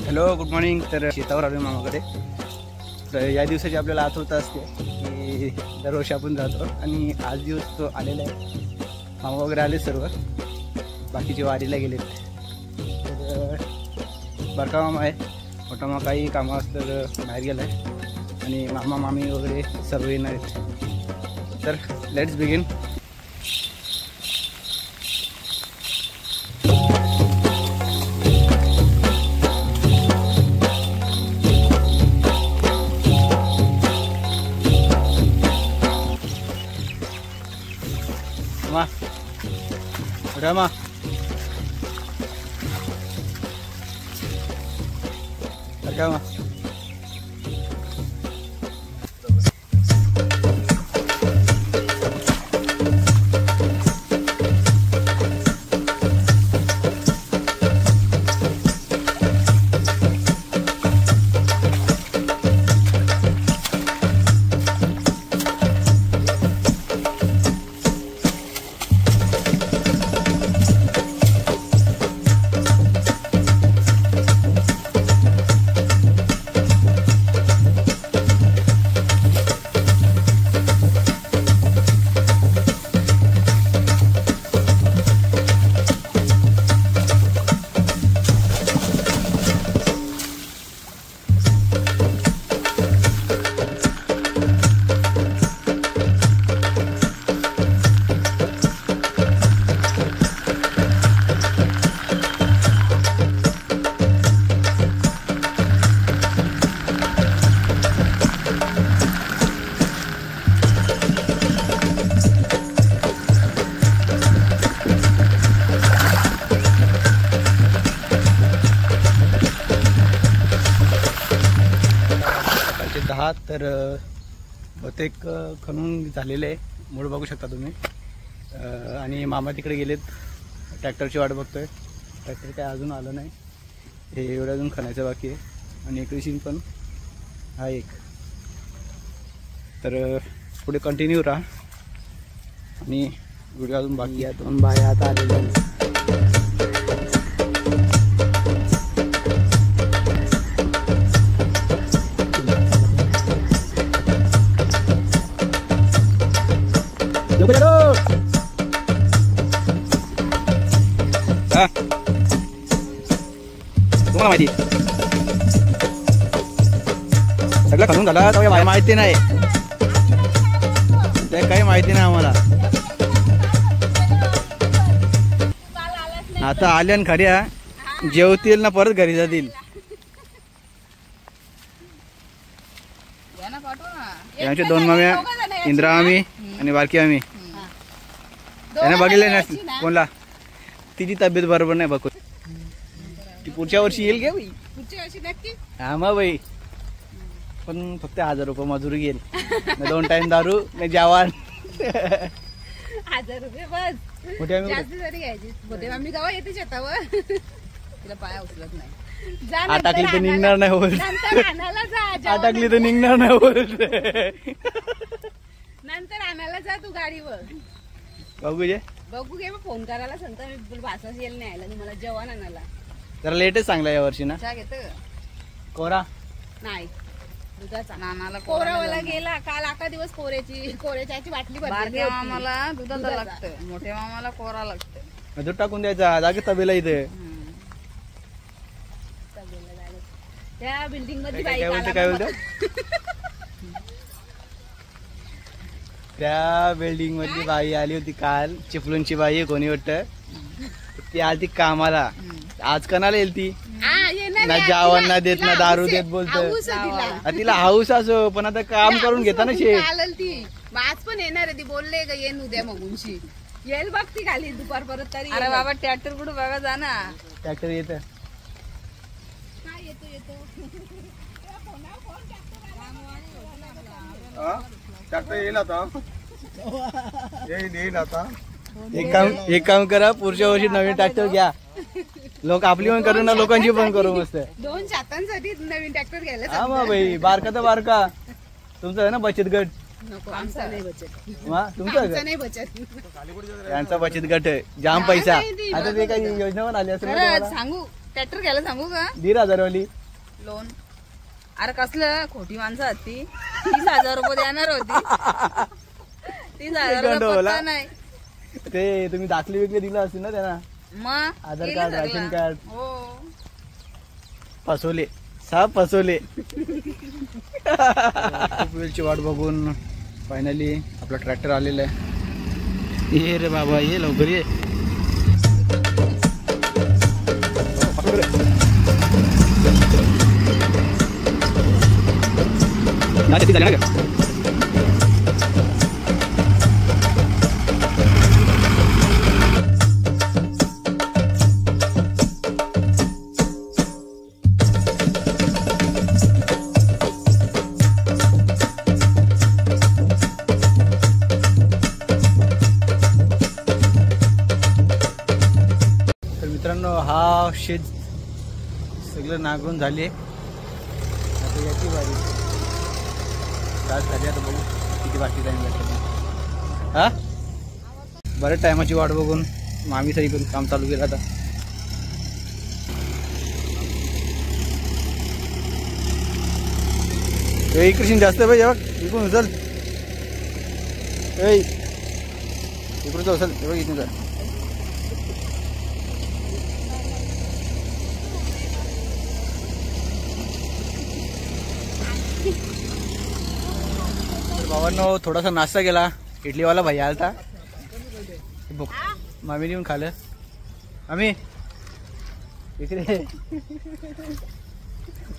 Hello good morning. तर शेतावर आलो मामाकडे. तर या दिवसाची आपल्याला आठवत असते की दरवर्षी आपण जातो आणि आज दिवस तो आलेला आहे. मामा वगैरे आले सर्व, बाकीचे वारीला गेलेत. तर बारका मामा आहे, मोठा मामा काही कामं असलं तर बाहेर गेला आहे आणि मामा मामी वगैरे सर्व येणार आहेत. तर लेट्स बिगिन. Rama. Rama. तर बहुतेक खणून झालेले आहे, मूळ बघू शकता तुम्ही. आणि मामा तिकडे गेलेत, ट्रॅक्टरची वाट बघतोय. ट्रॅक्टर काय अजून आलं नाही, हे एवढं अजून खणायचं बाकी आहे. आणि एक मशीन पण हा एक. तर पुढे कंटिन्यू राहा आणि व्हिडिओ अजून बाकी आहे. 2 बाया आता आलेल्या आहेत. तुम्हाला माहिती सगळं खणून झालं तर माहिती नाही, ते काही माहिती नाही आम्हाला. आता आल्या न खऱ्या जेवतील ना परत घरी जातील. यांचे 2 माम्या, इंद्रा मामी आणि बारकी मामी. त्याने बघितले नाही कोणला, तिची तब्येत बरोबर नाही बघू. ती पुढच्या वर्षी येईल घ्या बाई, पुढच्या वर्षी नक्की. हा मग बाई, पण फक्त 1000 रुपये मजुरी येईल. 2 टाइम दारू नाही जेवण. 1000 रुपये बस, जास्त जरी घ्यायची. मोठे मामी गावा येते शेतावर, तिला पाया उचलत नाही. आटाकली तर निघणार नाही होत, आटाकली तर निघणार नाही होत. नंतर आणायला जा तू गाडीवर. बघू जे बघू घे, मग फोन करायला सांगता मी भासाच येईल नाही आला मला जेवण आणायला. जरा लेटच चांगला या वर्षी ना. चहा घेत कोरा नाही, दुधाचा. नानाला कोरावाला गेला काल. 11 दिवस कोऱ्याची बाटली भरली. मामाला दुधाचा लागतं, मोठ्या मामाला कोरा लागतं. दूध टाकून द्यायचा जागे तबेला इथे. त्या बिल्डिंग मध्ये काय बोलतो त्या बिल्डिंग मधली बाई आली होती काल, चिपलूनची बाई कोणी वाटत. ती आली कामाला. आज कणाला येईल ती ना, जेवण ना देत ना दारू देत बोलत. तिला हाऊस असो, पण आता काम करून घेता ना शे. ती आज पण येणार आहे, ती बोलले का येईन उद्या मगूनशी येईल बघ ती खाली दुपार परत. तरी अरे बाबा ट्रॅक्टर कुठं बघा जा ना. ट्रॅक्टर येत ट्रॅक्टर येईल आता. येईल आता. एक काम करा, पुढच्या वर्षी नवीन ट्रॅक्टर घ्या. लोक आपली पण करू ना, लोकांची पण करू. मस्त 2 शेतांसाठी नवीन ट्रॅक्टर घ्यायला. हा मग भाई, बारका तर बारका तुमचं आहे ना बचत गट. नको आमचा नाही बचत वा तुमचं आमचा का? नाही बचत यांचा बचत गट आहे. जाम पैसा. नाही, ती आता ते काही योजना पण आली असेल ना खरंच तुम्हाला? सांगू ट्रॅक्टर घ्यायला सांगू का 1,500 वाली. लोन अरे कसलं खोटी माणसं होती 30,000 रुपये देणार होती 30,000 दंड होला. पत्ता नाही ते तुम्ही दाखले विकले दिलं असेल ना त्यांना. मग आधार केलं कार्ड, सगळं. Ration card. हो फसवले, साप फसवले. खूप वेळची वाट बघून फायनली आपला ट्रॅक्टर आलेला आहे. ये रे बाबा ये लवकर ये. पकड रे. नाही ती झाली ना का? मित्रांनो हा शेत सगळं नांगरून झाले. आता याची बारी तास झाली. आता बघू किती बाकी टाइम लागतो. हा बऱ्याच टायमाची वाट बघून मामी सही पण काम चालू केलं. आता कृषी जास्त पाहिजे बघ. इकडून उचल. इकडून उचल. बघ इथून जा. बाबांनो थोडासा नाश्ता केला. इडलीवाला भैया आलता. मामी येऊन खाल्लं. आम्ही इकडे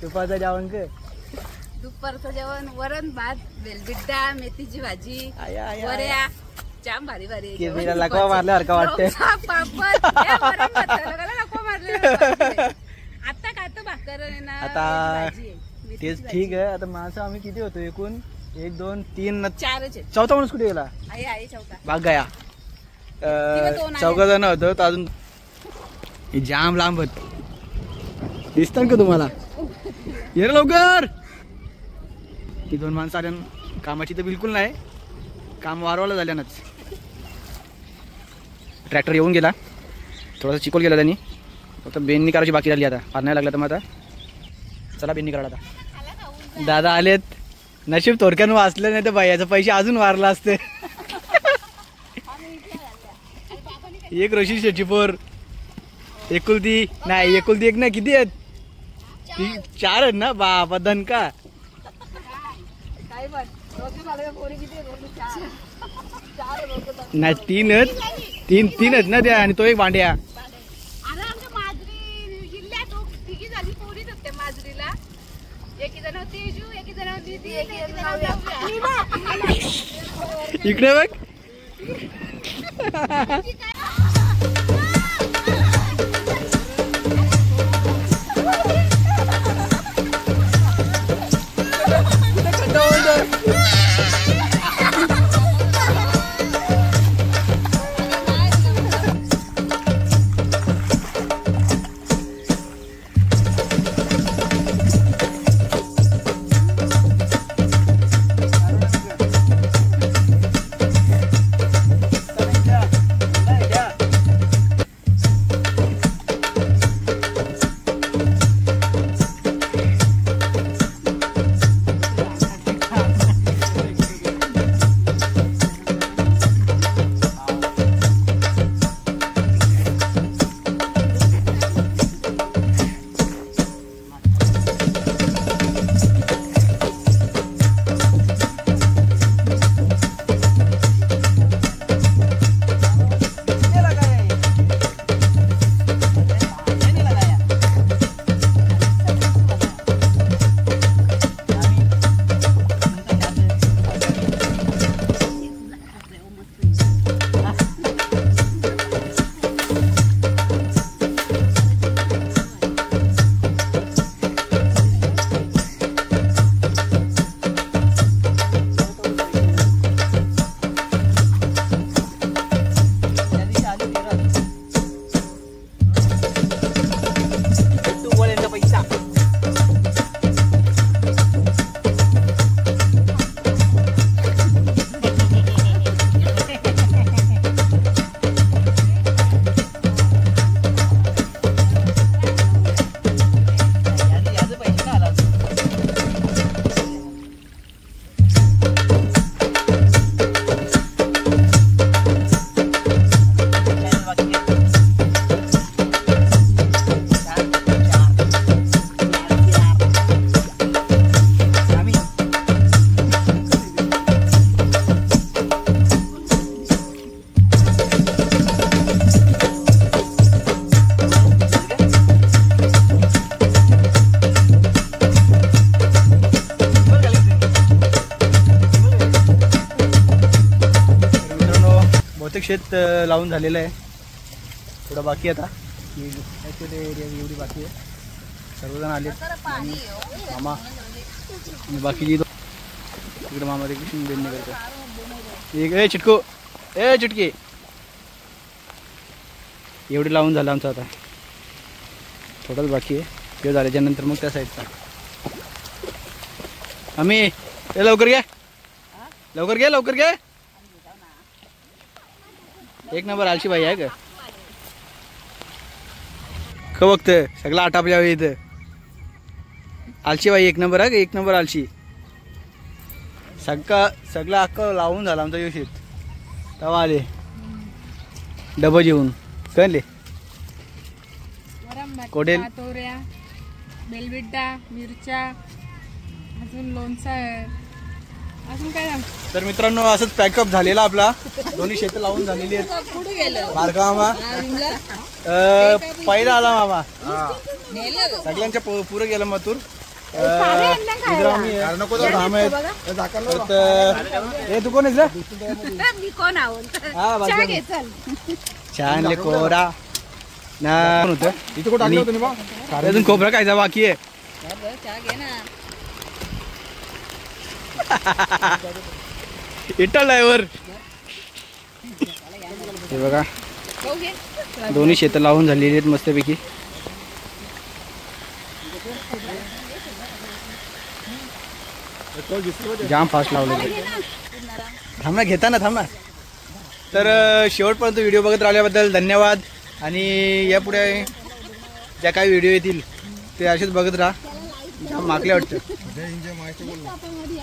तुपाचा जेवण कर. दुपारचं जेवण वरण भात बेलबिड्डा मेथीची भाजी आया, आया, वऱ्या जाम भारी भारी की बिना लकवा मारल्यासारखं वाटतंय. आता खातो भाकर आहे ना आता भाजी आहे. मेथीची तेच भाजी. ठीक आहे. आता माणसं आम्ही किती होतो एकूण 1 2 3 चारच आहे. चौथा माणूस कुठे गेला? आई चौथा भाग गया. दोन आले. 4 जण होतो तर अजून हे जाम लांब होत. दिसतात का तुम्हाला? ये रे लवकर. ही 2 माणसं आल्या. कामाची तर बिलकुल नाही. काम वारवायला झाल्यानंच ट्रॅक्टर येऊन गेला. थोडासा चिकोल गेला त्यांनी. फक्त बेननी करायची बाकी राहिली. आता फार नाही लागला तर मग आता चला बेननी करा. आता दादा आलेत. नशीब थोडक्यानं वाचलं नाही तर बाईचं पैसे अजून वारला असते. एक रशी शेची पोर एकुलती नाही. एकुलती एक नाही. किती आहेत? 4 आहेत ना. बापा दणका. नाही 3 आहेत. 3 आहेत ना त्या. आणि तो एक भांड्या. अरे आमच्या माजरी जिल्ह्यात तिघी झाली पोरीच होते माजरीला. एकी जण तेजू एकी जण दीदी एकी जण इकडे बघ. बहुतेक शेत लावून झालेलं आहे, थोडं बाकी आता एरिया एवढी बाकी आहे. सर्वजण आले मामा आणि बाकीची तिकडे मामा ते कृष्ण बेन करतो. एक ए चिटको ए चिटकी एवढी लावून झालं आमचं. आता थोडंच बाकी आहे, ते झाल्याच्या नंतर मग त्या साईडचा आम्ही ए लवकर घ्या लवकर घ्या लवकर घ्या. एक नंबर आलशी बाई आहे का बघतं सगळं आटापल्या इथं. आलशी बाई एक नंबर आहे का, एक नंबर आलशी. सगळं अख्खं लावून झालं आमचं योशीत. तेव्हा आले डबं जेवून कळले कोडेल तोऱ्या बेलविड्डा मिरच्या अजून लोणचं आहे अजून काय. तर मित्रांनो असंच पॅकअप झालेला आपला. दोन्ही शेतं लावून झालेली आहेत. कुठे गेलं बारका मामा पहिला आला मामा, सगळ्यांच्या पुरं गेलं मथुर. तू कोण आहेस चहा आणले कोरा ना होतं इथं कुठं आणलं होतं बा. अजून खोबरा खायचा बाकी आहे. चहा घे ना. इटल ड्रायव्हर हे बघा दोन्ही शेतं लावून झालेली आहेत मस्तपैकी. जाम फास्ट लावले. थांबना घेताना थांबना. तर शेवटपर्यंत व्हिडिओ बघत राहिल्याबद्दल धन्यवाद. आणि यापुढे ज्या काही व्हिडिओ येतील ते असेच बघत राहा. जाम मागले वाटतं.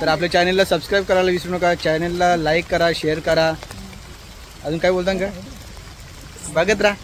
तर आपल्या चॅनलला सबस्क्राईब करायला विसरू नका. चॅनलला लाईक करा शेअर करा. अजून काय बोलता का बघत राहा.